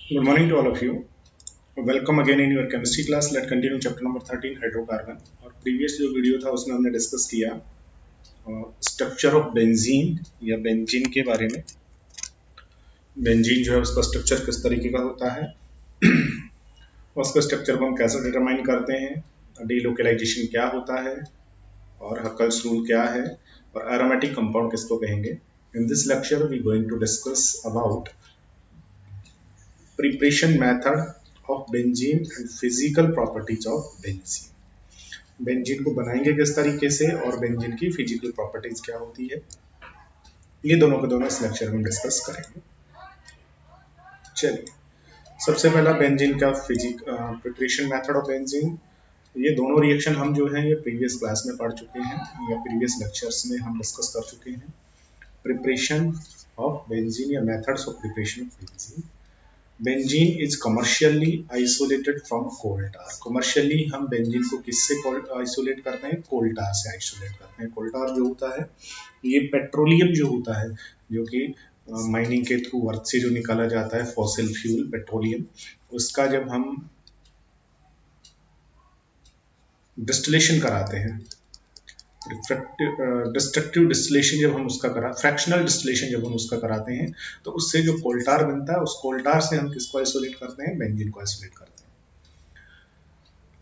Good morning to all of you. Welcome again in your chemistry class. Let's continue chapter number 13 hydrocarbon. और previous जो video था उसमें हमने discuss किया structure of benzene या benzene के बारे में। बेंजीन जो है उसका स्ट्रक्चर किस तरीके का होता है, उसका स्ट्रक्चर को हम कैसे डिटरमाइन करते हैं, डीलोकेलाइजेशन क्या होता है और हक्कल्स रूल क्या है और एरोमेटिक कंपाउंड किसको कहेंगे। In this lecture we going to discuss about preparation method of benzene and physical properties of benzene। Benzene को बनाएंगे किस तरीके से और बेंजीन की फिजिकल प्रॉपर्टीज क्या होती है, ये दोनों के दोनों इस लेक्चर में डिस्कस करेंगे। चलिए, सबसे पहला बेंजीन का प्रिपरेशन मेथड ऑफ बेंजीन। ये दोनों रिएक्शन हम जो है ये प्रीवियस क्लास में पढ़ चुके हैं या प्रीवियस लेक्चर्स में हम डिस्कस कर चुके हैं। प्रिपरेशन ऑफ बेंजीन या methods of preparation of benzene. Benzene is commercially isolated from coal tar. Commercially हम बेंजीन को किससे आइसोलेट करते हैं? कोल टार से आइसोलेट करते हैं। कोल टार जो होता है ये पेट्रोलियम जो होता है, जो कि माइनिंग के थ्रू अर्थ से जो निकाला जाता है फॉसिल फ्यूल पेट्रोलियम, उसका जब हम डिस्टिलेशन कराते हैं, डिस्ट्रक्टिव डिस्टिलेशन जब हम उसका फ्रैक्शनल डिस्टिलेशन जब हम उसका कराते हैं, तो उससे जो कोल्टार बनता है उस कोल्टार से हम किसको आइसोलेट करते हैं? बेंजीन को आइसोलेट करते हैं।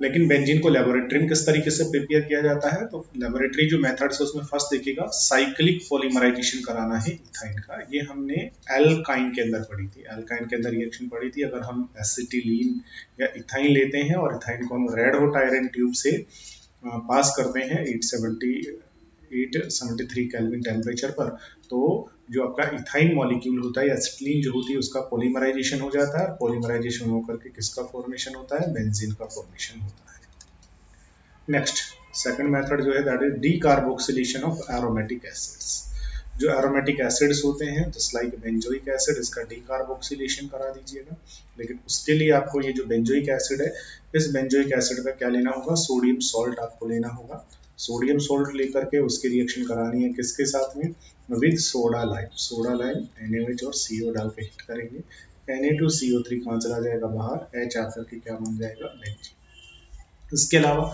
लेकिन बेंजीन को लेबोरेटरी में किस तरीके से प्रिपेयर किया जाता है? तो लेबोरेटरी जो मेथड्स है उसमें फर्स्ट देखिएगा साइक्लिक पॉलीमराइजेशन कराना है इथाइन का। ये हमने एल्काइन के अंदर पढ़ी थी, एल्काइन के अंदर रिएक्शन पढ़ी थी। अगर हम एसिटिलीन या इथाइन लेते हैं और इथाइन को हम रेड हॉट आयरन ट्यूब से पास करते हैं 873 केल्विन टेम्परेचर पर, तो जो आपका इथाइन मॉलिक्यूल होता है, एसिटिलीन जो होती है, उसका पॉलीमराइजेशन हो जाता है। पॉलीमराइजेशन होकर के किसका फॉर्मेशन होता है? बेंजीन का फॉर्मेशन होता है। नेक्स्ट सेकंड मेथड जो है that is decarboxylation of aromatic acids. जो एरोमेटिक एसिड्स होते हैं जस्ट लाइक बेंजोइक एसिड, इसका डीकार्बोक्सिलेशन करा दीजिएगा। लेकिन उसके लिए आपको ये जो बेंजोइक एसिड है, इस बेंजोइक एसिड का क्या लेना होगा? सोडियम सॉल्ट आपको लेना होगा। सोडियम सॉल्ट लेकर के उसकी रिएक्शन करानी है किसके साथ में? With soda lime. Soda lime NaOH और CO डाल के हिट करेंगे। Na2CO3 कहाँ चला जाएगा? बाहर। H आकर के क्या बन जाएगा? बेंजीन। इसके अलावा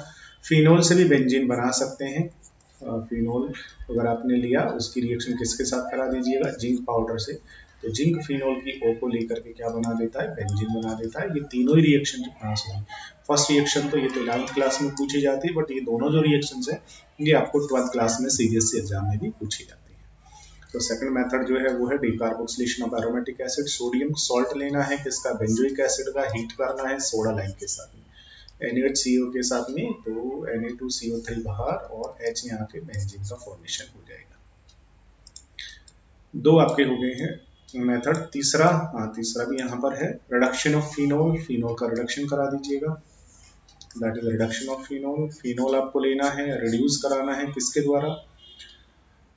फिनोल से भी बेंजीन बना सकते हैं। फिनोल अगर आपने लिया, उसकी रिएक्शन किसके साथ करा दीजिएगा? जिंक पाउडर से। तो जिंक फिनोल की O को लेकर के क्या बना देता है? बेंजीन बना देता है। ये तीनों ही रिएक्शन जो पास हुई, फर्स्ट रिएक्शन तो ये तो 11th क्लास में पूछी जाती है, बट ये दोनों जो रिएक्शंस है ये आपको 12th क्लास में CBSE एग्जाम में भी पूछी जाती है। तो सेकंड मेथड जो है वो है decarboxylation of aromatic acid. Sodium salt लेना है किसका? बेंजोइक एसिड का, हीट करना है सोडा लाइम के साथ में, NaHCO के साथ में, तो Na2CO3 बाहर और H यहाँ के बेंजीन का फॉर्मेशन हो जाएगा। दो आपके हो गए हैं मेथड। तीसरा भी यहाँ पर है रिडक्शन ऑफ फिनोल। फिनोल का रिडक्शन करा दीजिएगा, that is reduction of phenol. Phenol आपको लेना है, रिड्यूस कराना है किसके द्वारा?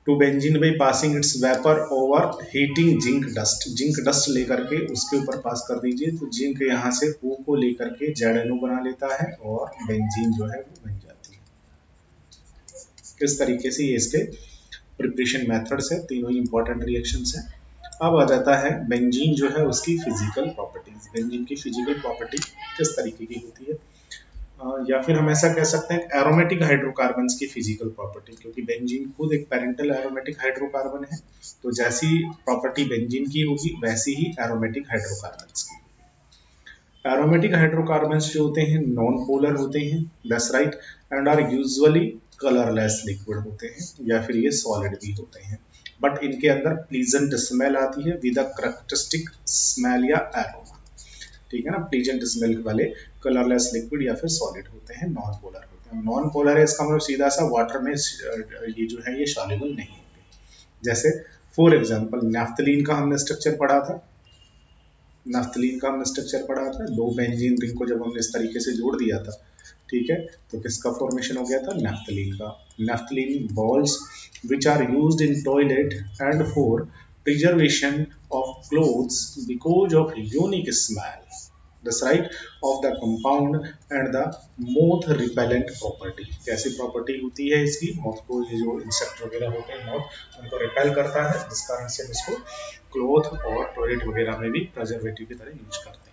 To benzene by passing its vapour over heating zinc dust. Zinc dust लेकर के उसके ऊपर पास कर दीजिए, तो जिंक यहाँ से O को लेकर के ZNO बना लेता है और बेंजीन जो है वो बन जाती है। किस तरीके से ये इसके प्रिपरेशन मेथड्स है, तीनों ही इंपॉर्टेंट रिएक्शंस हैं। अब आ जाता है बेंजीन जो है उसकी फिजिकल प्रॉपर्टीज। बेंजीन की फिजिकल प्रॉपर्टी किस तरीके की होती है, या फिर हम ऐसा कह सकते हैं एरोमेटिक हाइड्रोकार्बन्स की फिजिकल प्रॉपर्टी, क्योंकि बेंजीन खुद एक पेरेंटल एरोमेटिक हाइड्रोकार्बन है। तो जैसी प्रॉपर्टी बेंजीन की होगी वैसी ही एरोमेटिक हाइड्रोकार्बन्स की। एरोमेटिक हाइड्रोकार्बन्स जो होते हैं नॉन पोलर होते हैं, that's right, and are usually colourless liquid होते हैं, या फिर ये सॉलिड भी होते हैं, बट इनके अंदर प्लीजेंट स्मेल आती है विद अ कैरेक्टरिस्टिक स्मेल या एरोमा। ठीक है ना, प्लीजेंट स्मेल वाले कलरलेस लिक्विड या फिर सॉलिड होते हैं, नॉन पोलर होते हैं। नॉन पोलर है इसका मतलब सीधा सा वाटर में ये जो है ये सॉल्युबल नहीं होते। जैसे फॉर एग्जांपल नैफ्थलीन का हमने स्ट्रक्चर पढ़ा था, दो बेंजीन रिंग को जब हमने इस तरीके से जोड़ दिया था, ठीक है, तो किसका फॉर्मेशन हो गया था? नैफ्थलीन का। Naphthalene balls which are used in toilet and for preservation of clothes because of unique smell, that's right, of the compound and the moth repellent property। कैसी प्रॉपर्टी होती है इसकी? मोथ को, ये जो इंसेक्ट वगैरह होते हैं मोथ, उनको रिपेल करता है, जिस कारण से हम इसको क्लोथ और टॉयलेट वगैरह में भी प्रिजर्वेटिव की तरह यूज करते हैं।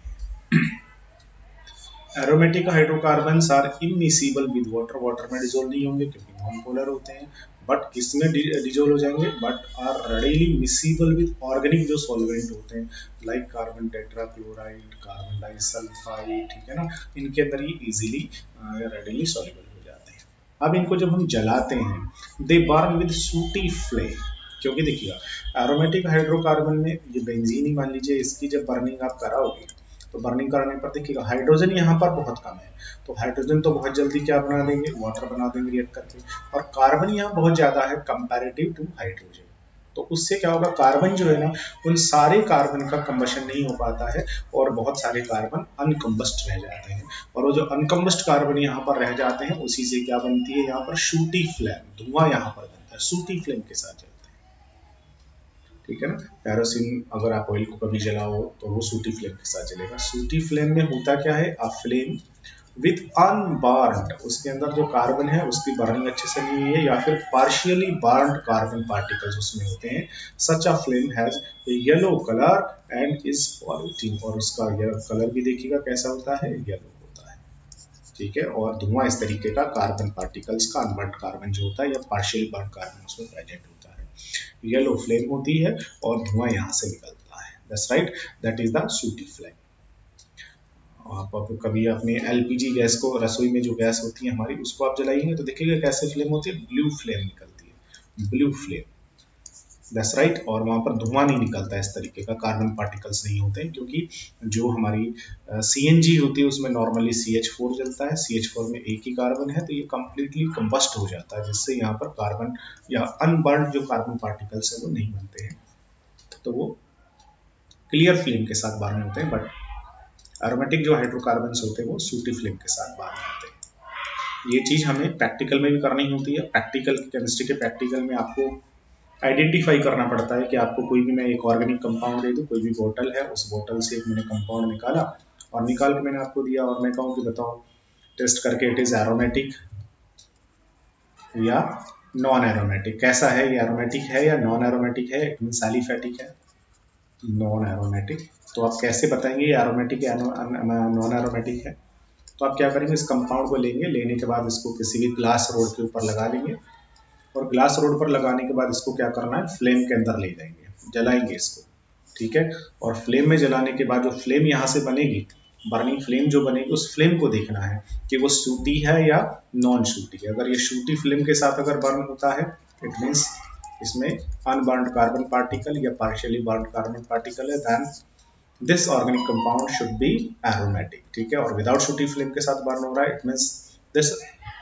Aromatic hydrocarbons are immiscible with water, water में डिजोल्व नहीं होंगे क्योंकि नॉन पोलर होते हैं, बट किसमें डिजोल्व हो जाएंगे, but are readily miscible with organic जो सॉल्वेंट होते हैं, like carbon tetrachloride, carbon disulphide, ठीक है ना, इनके अंदर ये इजीली रेडिली सॉल्युबल हो जाते हैं। अब इनको जब हम जलाते हैं, दे बर्न विद सूटी फ्लेम, क्योंकि देखिएगा एरोमेटिक हाइड्रोकार्बन में ये बेंजीन ही मान लीजिए, इसकी जब बर्निंग आप कराओगे तो बर्निंग कराने पर देखिएगा हाइड्रोजन यहाँ पर बहुत कम है, तो हाइड्रोजन तो बहुत जल्दी क्या बना देंगे, वाटर बना देंगे रिएक्ट करके, और कार्बन यहाँ बहुत ज्यादा है कंपैरेटिव टू हाइड्रोजन, तो उससे क्या होगा, कार्बन जो है ना, उन सारे कार्बन का कंबशन नहीं हो पाता है और बहुत सारे कार्बन अनकम्बस्ट रह जाते हैं, और वो जो अनकम्बस्ट कार्बन यहाँ पर रह जाते हैं उसी से क्या बनती है, यहाँ पर शूटी फ्लेम, धुआं यहाँ पर बनता है, शूटी फ्लेम के साथ जलता है, ठीक है ना। कैरोसिन अगर आप ऑयल को कभी जलाओ तो वो सूटी फ्लेम के साथ जलेगा। सूटी फ्लेम में होता क्या है, अ फ्लेम विथ अनबर्न्ड, उसके अंदर जो कार्बन है उसकी बर्निंग अच्छे से नहीं हुई है या फिर पार्शियली बर्न्ड कार्बन पार्टिकल्स उसमें होते हैं, such a flame has yellow colour and is polluting, और उसका कलर भी देखिएगा कैसा होता है, येलो होता है, ठीक है, और धुआं इस तरीके का कार्बन पार्टिकल्स का, अनबर्न्ड कार्बन जो होता है या पार्शियली बर्न्ड कार्बन उसमें प्रेजेंट होता है, येलो फ्लेम होती है और धुआं यहाँ से निकलता है, that's right, that is the सूटी फ्लेम। आप कभी अपने एलपीजी गैस को, रसोई में जो गैस होती है हमारी, उसको आप जलाएंगे तो देखिएगा कैसे फ्लेम होती है, ब्लू फ्लेम निकलती है, ब्लू फ्लेम, दैट्स राइट, और वहां पर धुआं नहीं निकलता है इस तरीके का, कार्बन पार्टिकल्स नहीं होते हैं, क्योंकि जो हमारी सीएनजी होती है उसमें नॉर्मली CH4 जलता है, CH4 में एक ही कार्बन है, तो ये कंप्लीटली कंबस्ट हो जाता है, जिससे यहाँ पर कार्बन या अनबर्न्ड जो कार्बन पार्टिकल्स है वो नहीं बनते हैं, तो वो क्लियर फ्लेम के साथ बर्न होते हैं, बट एरोमेटिक जो हाइड्रोकार्बन्स होते हैं वो सूटी फ्लेम के साथ बर्न होते हैं। ये चीज़ हमें प्रैक्टिकल में भी करनी होती है, प्रैक्टिकल केमिस्ट्री के प्रैक्टिकल में आपको आइडेंटिफाई करना पड़ता है कि आपको कोई भी, मैं एक ऑर्गेनिक कंपाउंड दे दूँ, कोई भी बोतल है, उस बोतल से एक मैंने कंपाउंड निकाला और निकाल के मैंने आपको दिया, और मैं कहूँ कि बताओ टेस्ट करके इट इज़ एरोमेटिक या नॉन एरोमेटिक, कैसा है ये, एरोमेटिक है या नॉन एरोमेटिक है, इट मीन्स एलिफेटिक है, नॉन एरोमेटिक, तो आप कैसे बताएंगे ये एरोमेटिक या नॉन एरोमेटिक है, तो आप क्या करेंगे, इस कंपाउंड को लेंगे, लेने के बाद इसको किसी भी ग्लास रोड के ऊपर लगा लेंगे, और ग्लास रोड पर लगाने के बाद इसको क्या करना है, फ्लेम के अंदर ले जाएंगे, जलाएंगे इसको, ठीक है, और फ्लेम में जलाने के बाद जो फ्लेम यहाँ से बनेगी, बर्निंग फ्लेम जो बनेगी, उस फ्लेम को देखना है कि वो सूटी है या नॉन सूटी है, अगर ये सूटी फ्लेम के साथ अगर बर्न होता है, इट मीन्स इसमें अनबर्न्ड कार्बन पार्टिकल या पार्शियली बर्न्ड कार्बन पार्टिकल है, then this organic compound should be aromatic, ठीक है, और विदाउट सूटी फ्लेम के साथ बर्न हो रहा है, it means this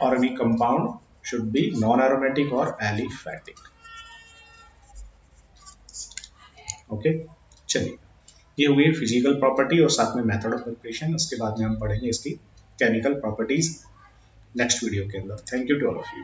organic compound should B non aromatic और एलिफेटिक, ओके। चलिए, ये हुई फिजिकल प्रॉपर्टी और साथ में मेथड ऑफ प्रिपरेशन, उसके बाद में हम पढ़ेंगे इसकी केमिकल प्रॉपर्टीज नेक्स्ट वीडियो के अंदर। Thank you to all of you.